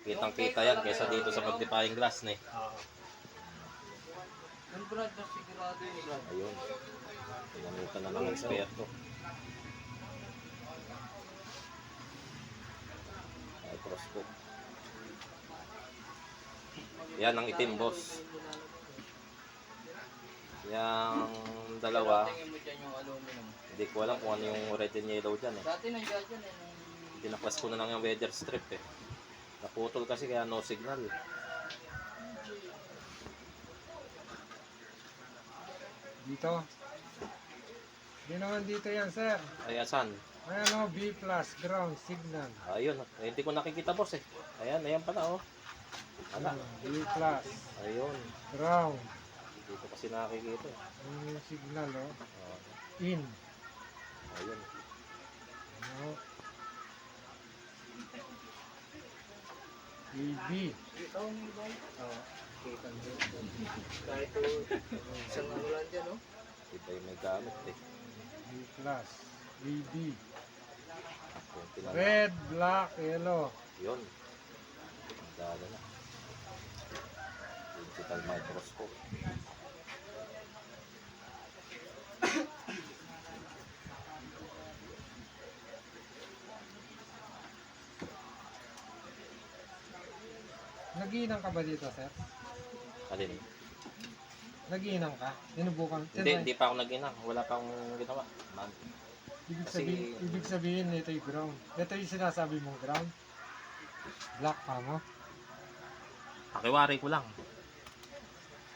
Kitang-kita yan kaysa dito sa magnifying glass ni. Yung Brad, mas sigurado yung Brad. Ayun. Pinamutan na ng eksperto. Microscope. Yan ang itim, boss. Yang dalawa, Tingin mo dyan yung aluminum. hindi ko alam kung ano yung red and yellow dyan eh. Dati nandiyan dyan eh. Pinaklas ko na lang yung weather strip eh. Naputol kasi kaya no signal. Dito. Hindi naman dito yan, sir. Ay, asan? Ayan o, B+, ground signal. Ayun, eh, hindi ko nakikita, boss eh. Ayan, ayan pala oh. Ala. B+, Ayun. ground. Hindi ko kasi nakikita eh. Yung signal o. Oh, In. ayun. Ano? AB. Ikaw mo ba? Oo. Kita nyo. Kahit po isang ano lang dyan, no? Iba yung may gamit eh. B+, AB. Yung pinaka- Red, black, yellow. Yun. Dala na. Digital microscope. Nagiinang ka ba dito, sir? Alin? Nagiinang ka? Sinubukan? Hindi pa ako nag-inang. Wala pa akong ginawa. Man. kasi- Ibig sabihin, ito yung ground. Ito yung sinasabi mong ground. Black pa mo. Pakiwari ko lang.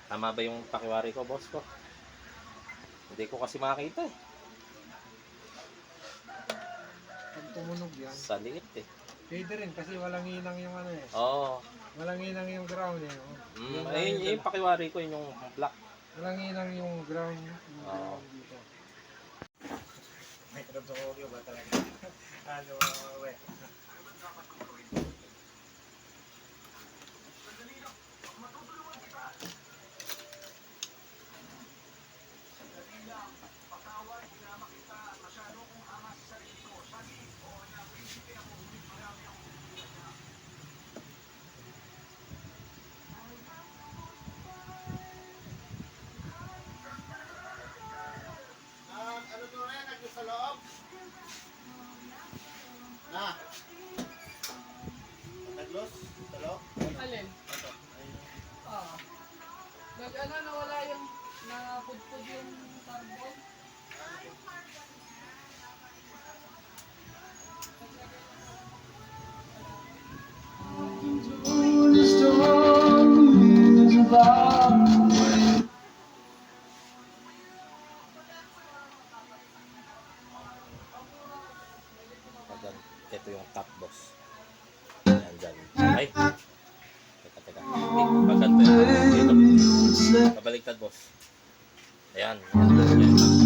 Tama ba yung pakiwari ko, boss ko? Hindi ko kasi makita eh. Pag tumunog yan. Sa liit eh. Pwede rin kasi walang inang yung ano eh. Oo. Walang inang yung ground eh. Oh. Yan lang Ayun, yung- yung pakiwari ko, yun yung black. Walang inang yung ground. Oo. Dito. May trabaho ba talaga? Ano, we? Ano to rin? Nagdo sa loob? Na? Naglos? Sa loob? Alin? Ito. Ayun. Ah. Nag-ano, nawala yung napudpud yung carbon. Ayan, ito yung top boss. Ayan dyan. Ay! Teka, teka. Pag ganito yun. Dito. Pabaliktad boss. Ayan. Ayan.